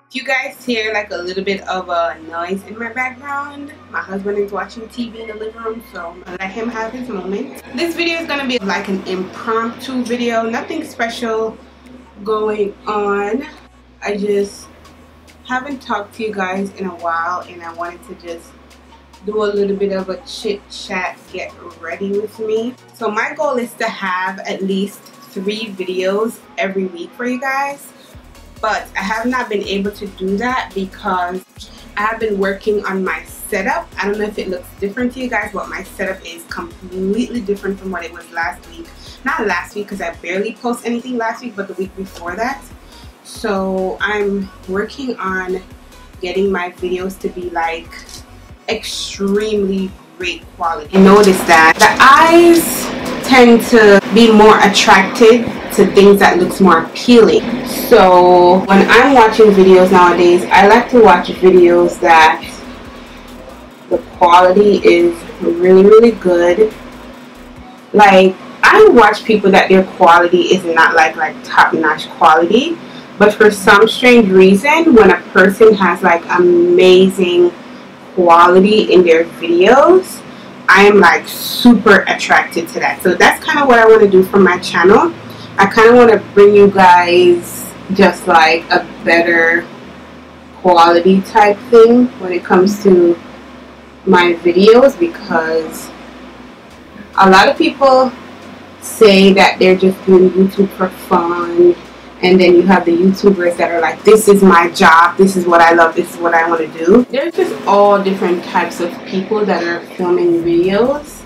If you guys hear like a little bit of a noise in my background, my husband is watching TV in the living room, so I'm gonna let him have his moment. This video is gonna be like an impromptu video, nothing special going on. I just haven't talked to you guys in a while and I wanted to just do a little bit of a chit chat, get ready with me. So my goal is to have at least 3 videos every week for you guys, but I have not been able to do that because I have been working on my setup. I don't know if it looks different to you guys, but my setup is completely different from what it was last week. Not last week because I barely post anything last week, but the week before that. So I'm working on getting my videos to be like extremely great quality. I noticed that the eyes tend to be more attracted to things that looks more appealing. So when I'm watching videos nowadays, I like to watch videos that the quality is really good. Like, I watch people that their quality is not like top-notch quality, but for some strange reason, when a person has like amazing quality in their videos, I am like super attracted to that. So that's kind of what I want to do for my channel. I kind of want to bring you guys just like a better quality type thing when it comes to my videos, because a lot of people say that they're just doing YouTube for fun, and then you have the YouTubers that are like, this is my job, this is what I love, this is what I want to do. There's just all different types of people that are filming videos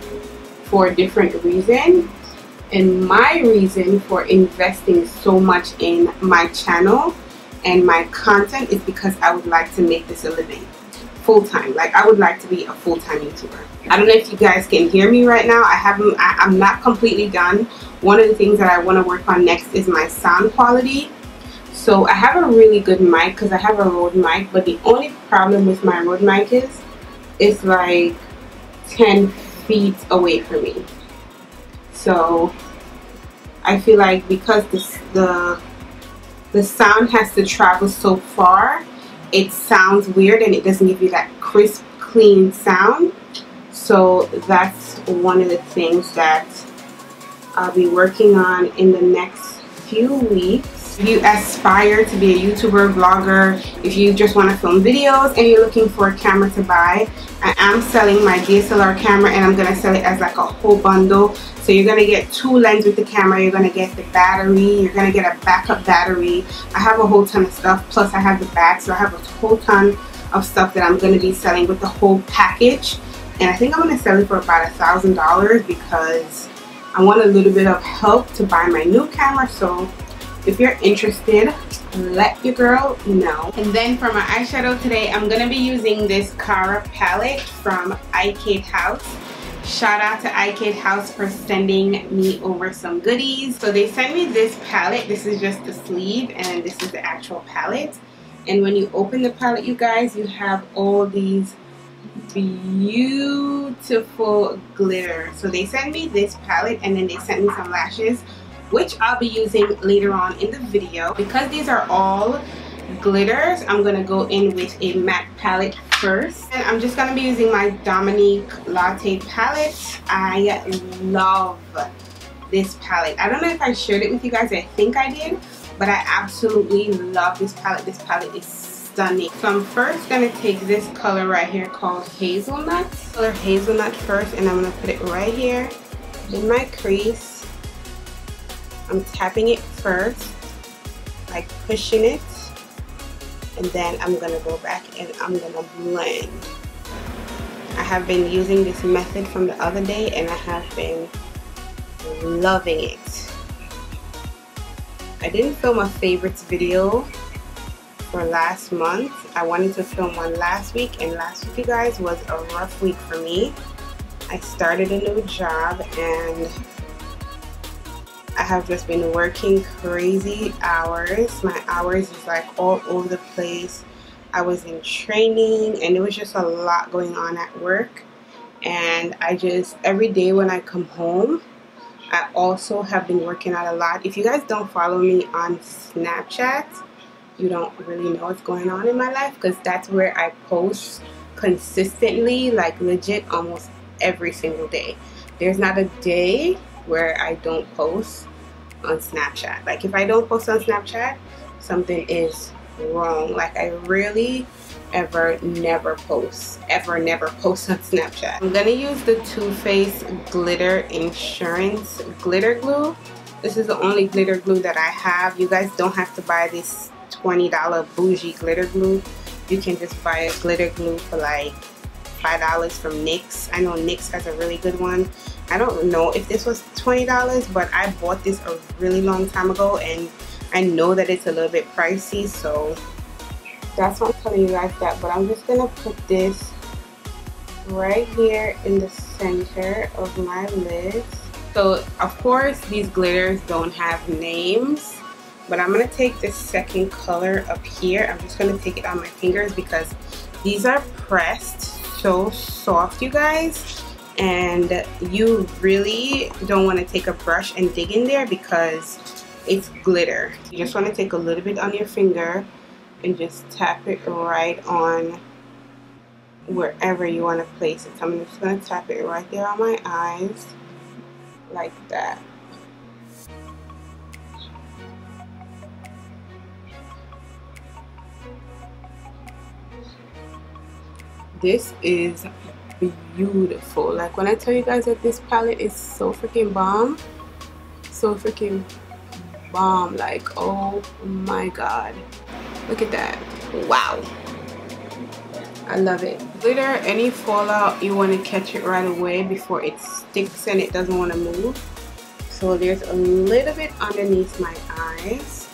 for different reasons. And my reason for investing so much in my channel and my content is because I would like to make this a living full-time. Like, I would like to be a full-time YouTuber. I don't know if you guys can hear me right now. I'm not completely done. One of the things that I want to work on next is my sound quality. So I have a really good mic because I have a Rode mic, but the only problem with my Rode mic is it's like 10 feet away from me. So I feel like because the sound has to travel so far, it sounds weird and it doesn't give you that crisp, clean sound. So that's one of the things that I'll be working on in the next few weeks. If you aspire to be a YouTuber, vlogger, if you just want to film videos and you're looking for a camera to buy, I am selling my DSLR camera, and I'm going to sell it as like a whole bundle. So you're going to get 2 lenses with the camera, you're going to get the battery, you're going to get a backup battery. I have a whole ton of stuff, plus I have the back, so I have a whole ton of stuff that I'm going to be selling with the whole package. And I think I'm going to sell it for about $1,000 because I want a little bit of help to buy my new camera. So if you're interested, let your girl know. And then for my eyeshadow today, I'm going to be using this Cara palette from Ikatehouse. Shout out to Ikatehouse for sending me over some goodies. So they sent me this palette. This is just the sleeve and this is the actual palette. And when you open the palette, you guys, you have all these beautiful glitter. So they sent me this palette and then they sent me some lashes, which I'll be using later on in the video. Because these are all glitters, I'm gonna go in with a matte palette first, and I'm just gonna be using my Dominique Latte palette. I love this palette. I don't know if I shared it with you guys. I think I did, but I absolutely love this palette. This palette is stunning. So I'm first gonna take this color right here called Hazelnut. Color Hazelnut first, and I'm gonna put it right here in my crease. I'm tapping it first, like pushing it, and then I'm gonna go back and I'm gonna blend. I have been using this method from the other day and I have been loving it. I didn't film a favorites video for last month. I wanted to film one last week, and last week, you guys, was a rough week for me. I started a new job and I have just been working crazy hours. My hours is like all over the place. I was in training, and it was just a lot going on at work. And I just, every day when I come home, I also have been working out a lot. If you guys don't follow me on Snapchat, you don't really know what's going on in my life, because that's where I post consistently, like legit almost every single day. There's not a day where I don't post on Snapchat. Like if I don't post on Snapchat, something is wrong. Like I really never post on Snapchat. I'm gonna use the Too Faced Glitter Insurance glitter glue. This is the only glitter glue that I have. You guys don't have to buy this $20 bougie glitter glue. You can just buy a glitter glue for like $5 from NYX. I know NYX has a really good one. I don't know if this was $20, but I bought this a really long time ago, and I know that it's a little bit pricey, so that's why I'm telling you guys that. But I'm just gonna put this right here in the center of my lid. So of course these glitters don't have names, but I'm gonna take this second color up here. I'm just gonna take it on my fingers because these are pressed so soft, you guys, and you really don't want to take a brush and dig in there because it's glitter. You just want to take a little bit on your finger and just tap it right on wherever you want to place it. So I'm just going to tap it right there on my eyes like that. This is beautiful. Like when I tell you guys that this palette is so freaking bomb, like oh my god, look at that. Wow, I love it. Glitter, any fallout, you want to catch it right away before it sticks and it doesn't want to move. So there's a little bit underneath my eyes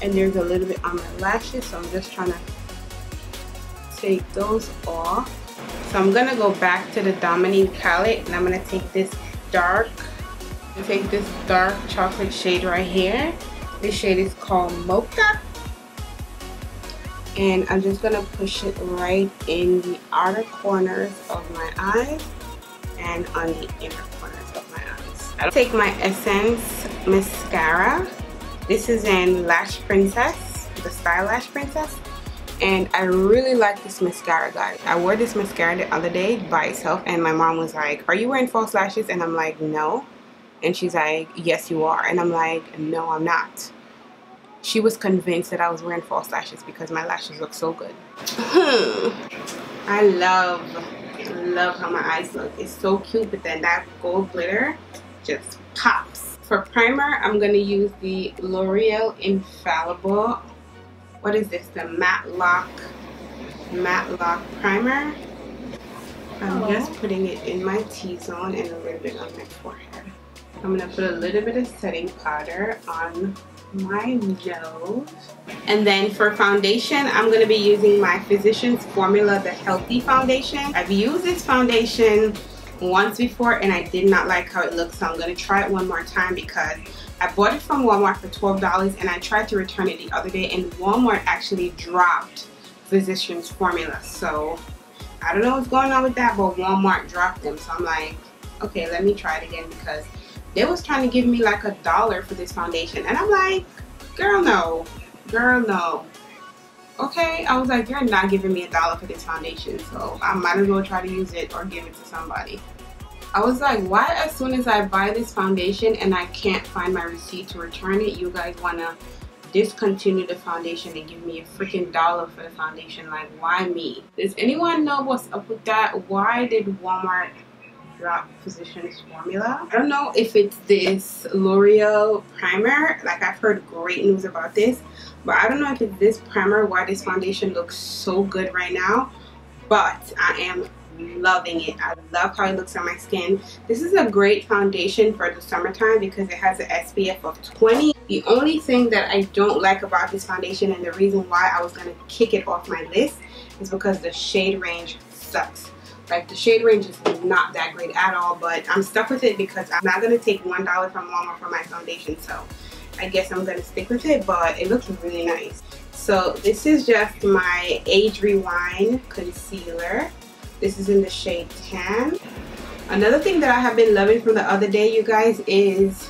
and there's a little bit on my lashes, so I'm just trying to take those off. So I'm gonna go back to the Dominique palette, and I'm gonna take this dark chocolate shade right here. This shade is called Mocha, and I'm just gonna push it right in the outer corners of my eyes and on the inner corners of my eyes. I'll take my Essence mascara. This is in Lash Princess, the Style Lash Princess. And I really like this mascara, guys. I wore this mascara the other day by itself, and my mom was like, "Are you wearing false lashes?" And I'm like, "No." And she's like, "Yes, you are." And I'm like, "No, I'm not." She was convinced that I was wearing false lashes because my lashes look so good. I love how my eyes look. It's so cute, but then that gold glitter just pops. For primer, I'm going to use the L'Oreal Infallible. What is this? The Matte Lock Primer. I'm just putting it in my T-zone and a little bit on my forehead. I'm going to put a little bit of setting powder on my nose. And then for foundation, I'm going to be using my Physicians Formula, the Healthy Foundation. I've used this foundation once before and I did not like how it looks, so I'm going to try it one more time because I bought it from Walmart for $12 and I tried to return it the other day, and Walmart actually dropped Physicians Formula. So I don't know what's going on with that, but Walmart dropped them. So I'm like, okay, let me try it again, because they was trying to give me like $1 for this foundation, and I'm like, girl no, okay. I was like, you're not giving me $1 for this foundation, so I might as well try to use it or give it to somebody. I was like, why as soon as I buy this foundation and I can't find my receipt to return it, you guys want to discontinue the foundation and give me a freaking $1 for the foundation? Like, why me? Does anyone know what's up with that? Why did Walmart drop Physicians Formula? I don't know if it's this L'Oreal primer. Like, I've heard great news about this, but I don't know if it's this primer, why this foundation looks so good right now. But I am loving it. I love how it looks on my skin. This is a great foundation for the summertime because it has an SPF of 20. The only thing that I don't like about this foundation, and the reason why I was going to kick it off my list, is because the shade range sucks. Like, the shade range is not that great at all, but I'm stuck with it because I'm not going to take $1 from Walmart for my foundation, so I guess I'm going to stick with it, but it looks really nice. So this is just my Age Rewind concealer. This is in the shade Tan. Another thing that I have been loving from the other day, you guys, is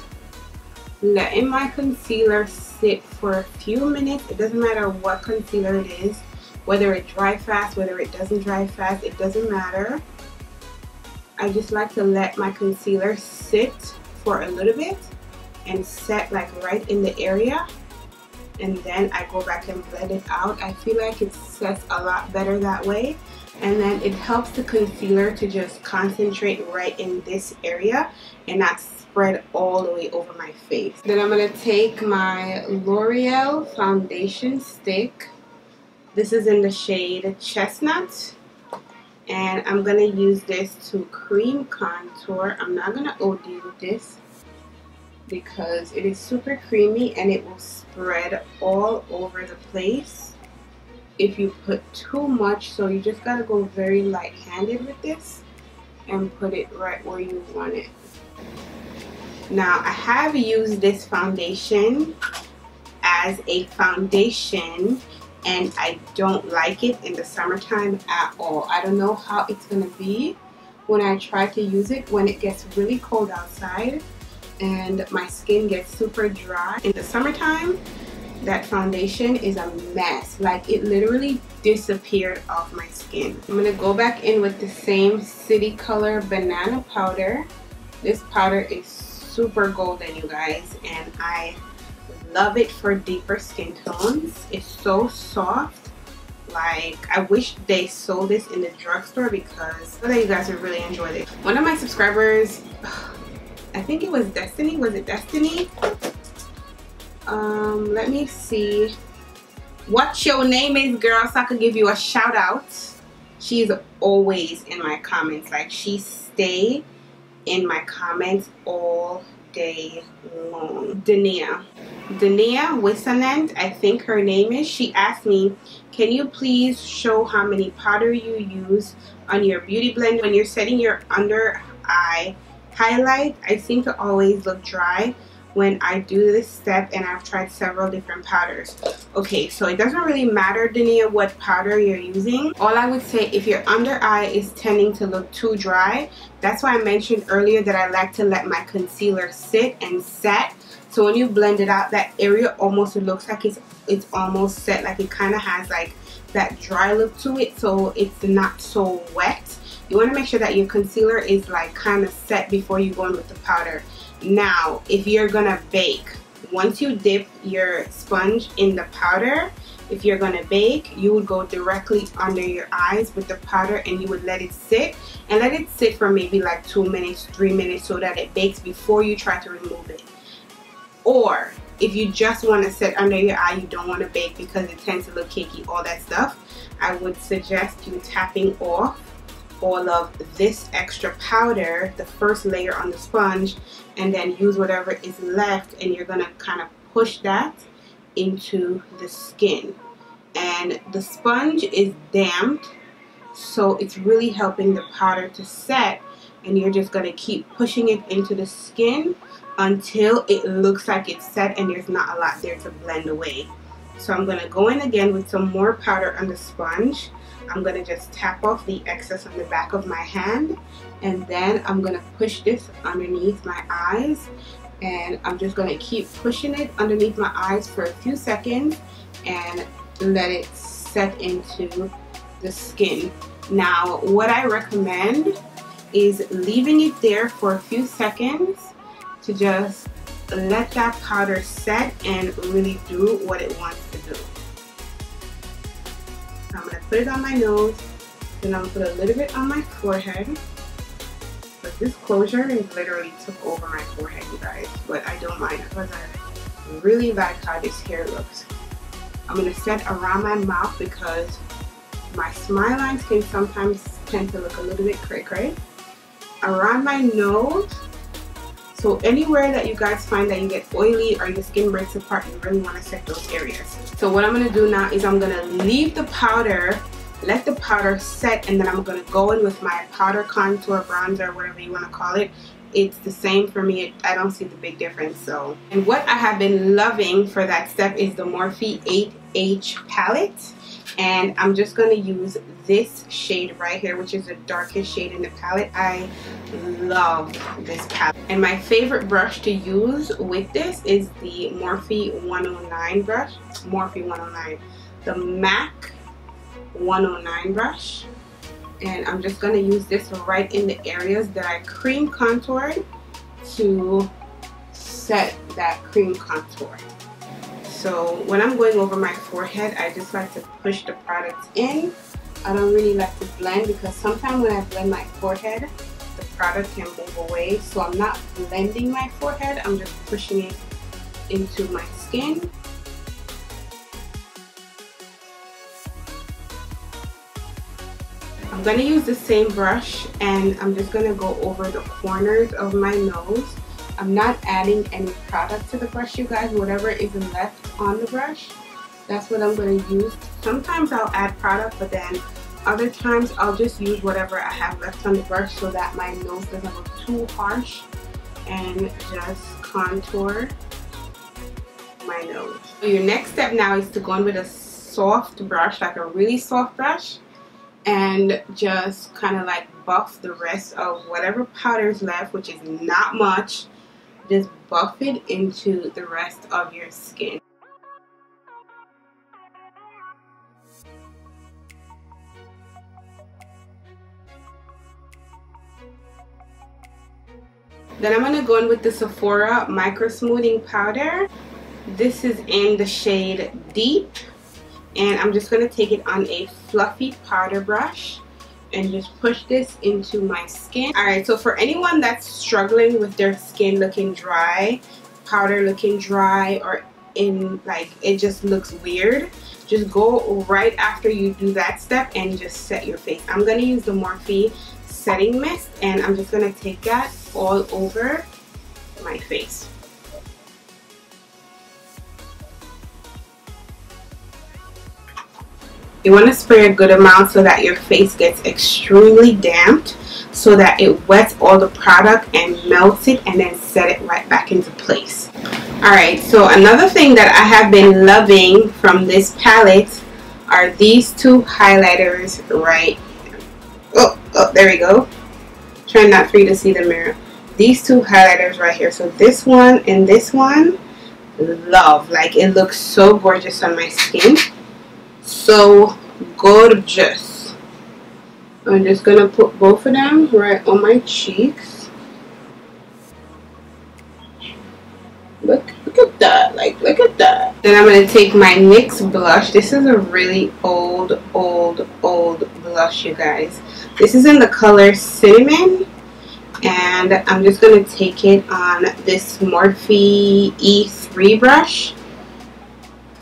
letting my concealer sit for a few minutes. It doesn't matter what concealer it is, whether it dries fast, whether it doesn't dry fast, it doesn't matter. I just like to let my concealer sit for a little bit and set like right in the area, and then I go back and blend it out. I feel like it sets a lot better that way, and then it helps the concealer to just concentrate right in this area and not spread all the way over my face. Then I'm going to take my L'Oreal foundation stick. This is in the shade Chestnut, and I'm going to use this to cream contour. I'm not going to OD with this because it is super creamy and it will spread all over the place if you put too much. So you just got to go very light-handed with this and put it right where you want it. Now, I have used this foundation as a foundation and I don't like it in the summertime at all. I don't know how it's going to be when I try to use it when it gets really cold outside and my skin gets super dry. In the summertime, that foundation is a mess. Like, it literally disappeared off my skin. I'm going to go back in with the same City Color Banana Powder. This powder is super golden, you guys, and I love it for deeper skin tones. It's so soft. Like, I wish they sold this in the drugstore because I know that you guys would really enjoy this. One of my subscribers, I think it was Destiny. Was it Destiny? Let me see what your name is, girl, so I could give you a shout out. She's always in my comments. Like, she stay in my comments all day long. Dania Wissanant, I think her name is. She asked me, can you please show how many powder you use on your beauty blend when you're setting your under eye highlight? I seem to always look dry when I do this step, and I've tried several different powders. Okay, so it doesn't really matter, Dania, what powder you're using. All I would say, if your under eye is tending to look too dry, that's why I mentioned earlier that I like to let my concealer sit and set. So when you blend it out, that area almost looks like it's almost set, like it kind of has like that dry look to it, so it's not so wet. You want to make sure that your concealer is like kind of set before you go in with the powder. Now, if you're gonna bake, once you dip your sponge in the powder, if you're gonna bake, you would go directly under your eyes with the powder and you would let it sit, and let it sit for maybe like 2 minutes, 3 minutes, so that it bakes before you try to remove it. Or if you just want to set under your eye, you don't want to bake because it tends to look cakey, all that stuff, I would suggest you tapping off all of this extra powder, the first layer on the sponge, and then use whatever is left, and you're gonna kind of push that into the skin. And the sponge is damped, so it's really helping the powder to set, and you're just gonna keep pushing it into the skin until it looks like it's set and there's not a lot there to blend away. So I'm gonna go in again with some more powder on the sponge. I'm going to just tap off the excess on the back of my hand, and then I'm going to push this underneath my eyes, and I'm just going to keep pushing it underneath my eyes for a few seconds and let it set into the skin. Now, what I recommend is leaving it there for a few seconds to just let that powder set and really do what it wants to do. I'm going to put it on my nose, then I'm going to put a little bit on my forehead. But this closure is literally took over my forehead, you guys. But I don't mind because I really like how this hair looks. I'm going to set around my mouth because my smile lines can sometimes tend to look a little bit cray-cray. Around my nose. So anywhere that you guys find that you get oily or your skin breaks apart, you really want to set those areas. So what I'm going to do now is I'm going to leave the powder, let the powder set, and then I'm going to go in with my powder contour, bronzer, whatever you want to call it, it's the same for me. I don't see the big difference. So, and what I have been loving for that step is the Morphe 8H palette. And I'm just going to use this shade right here, which is the darkest shade in the palette. I love this palette. And my favorite brush to use with this is the Morphe 109 brush. Morphe 109. The MAC 109 brush. And I'm just going to use this right in the areas that I cream contoured to set that cream contour. So when I'm going over my forehead, I just like to push the products in. I don't really like to blend because sometimes when I blend my forehead, the product can move away. So I'm not blending my forehead, I'm just pushing it into my skin. I'm going to use the same brush and I'm just going to go over the corners of my nose. I'm not adding any product to the brush, you guys. Whatever is left on the brush, that's what I'm going to use. Sometimes I'll add product, but then other times I'll just use whatever I have left on the brush so that my nose doesn't look too harsh, and just contour my nose. So your next step now is to go in with a soft brush, like a really soft brush, and just kind of like buff the rest of whatever powder is left, which is not much. Just buff it into the rest of your skin. Then I'm going to go in with the Sephora Micro Smoothing Powder. This is in the shade Deep. And I'm just going to take it on a fluffy powder brush and just push this into my skin. Alright, so for anyone that's struggling with their skin looking dry, powder looking dry, or in like it just looks weird, just go right after you do that step and just set your face. I'm going to use the Morphe setting mist and I'm just going to take that all over my face. You want to spray a good amount so that your face gets extremely damped, so that it wets all the product and melts it, and then set it right back into place. Alright, so another thing that I have been loving from this palette are these two highlighters right here. Oh, there we go. Try not for you to see the mirror. These two highlighters right here. So this one and this one, love. Like, it looks so gorgeous on my skin. So gorgeous. I'm just gonna put both of them right on my cheeks. Look at that. Like, look at that. Then I'm gonna take my NYX blush. This is a really old blush, you guys. This is in the color Cinnamon, and I'm just gonna take it on this Morphe E3 brush.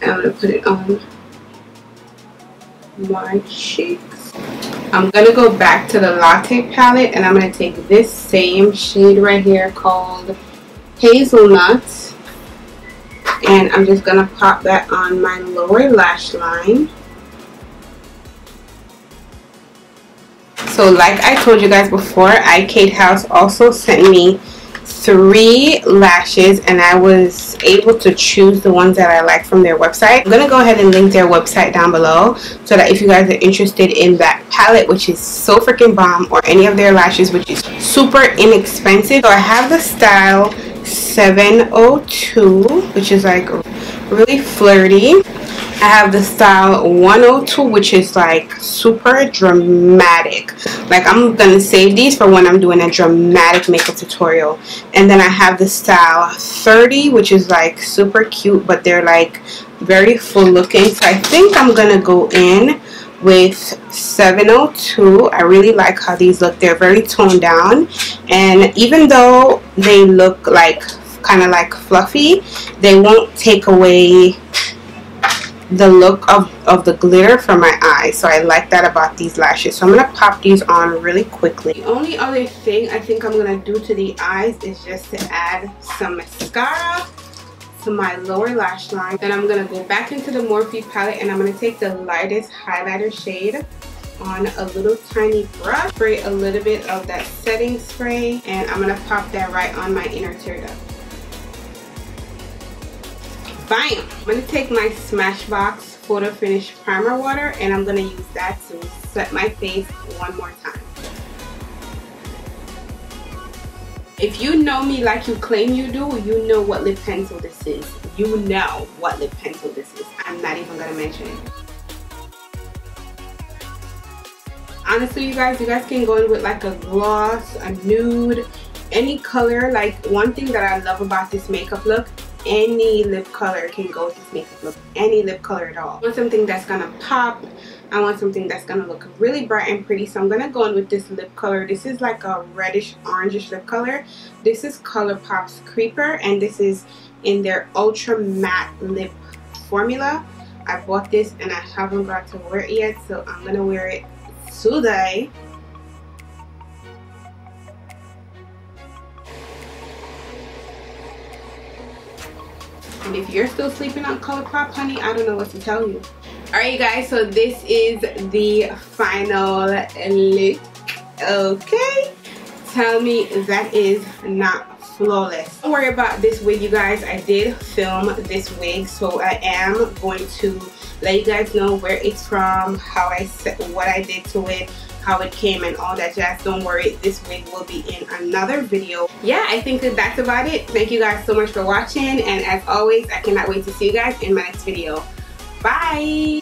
I'm gonna put it on my cheeks. I'm gonna go back to the Latte palette and I'm gonna take this same shade right here called Hazelnuts, and I'm just gonna pop that on my lower lash line. So like I told you guys before, ikatehouse also sent me 3 lashes and I was able to choose the ones that I like from their website. I'm gonna go ahead and link their website down below so that if you guys are interested in that palette, which is so freaking bomb, or any of their lashes, which is super inexpensive. So I have the style 702, which is like really flirty. I have the style 102, which is like super dramatic. Like, I'm gonna save these for when I'm doing a dramatic makeup tutorial. And then I have the style 30, which is like super cute, but they're like very full looking. So I think I'm gonna go in with 702. I really like how these look. They're very toned down, and even though they look like kind of like fluffy, they won't take away the look of the glitter from my eyes. So I like that about these lashes. So I'm going to pop these on really quickly. The only other thing I think I'm going to do to the eyes is just to add some mascara to my lower lash line. Then I'm going to go back into the Morphe palette and I'm going to take the lightest highlighter shade on a little tiny brush. Spray a little bit of that setting spray, and I'm gonna pop that right on my inner tear duct. Bam! I'm gonna take my Smashbox Photo Finish Primer Water, and I'm gonna use that to set my face one more time. If you know me like you claim you do, you know what lip pencil this is. You know what lip pencil this is. I'm not even gonna mention it. Honestly, you guys can go in with like a gloss, a nude, any color. Like, one thing that I love about this makeup look, any lip color can go with this makeup look. Any lip color at all. I want something that's gonna pop. I want something that's gonna look really bright and pretty. So I'm gonna go in with this lip color. This is like a reddish orangish lip color. This is ColourPop's Creeper, and this is in their Ultra Matte Lip Formula. I bought this and I haven't got to wear it yet, so I'm gonna wear it today. And if you're still sleeping on ColourPop, honey, I don't know what to tell you. Alright, you guys, so this is the final look. Okay, tell me that is not flawless. Don't worry about this wig, you guys. I did film this wig, so I am going to let you guys know where it's from, how I set, what I did to it, how it came, and all that jazz. Don't worry, this wig will be in another video. Yeah, I think that's about it. Thank you guys so much for watching, and as always, I cannot wait to see you guys in my next video. Bye!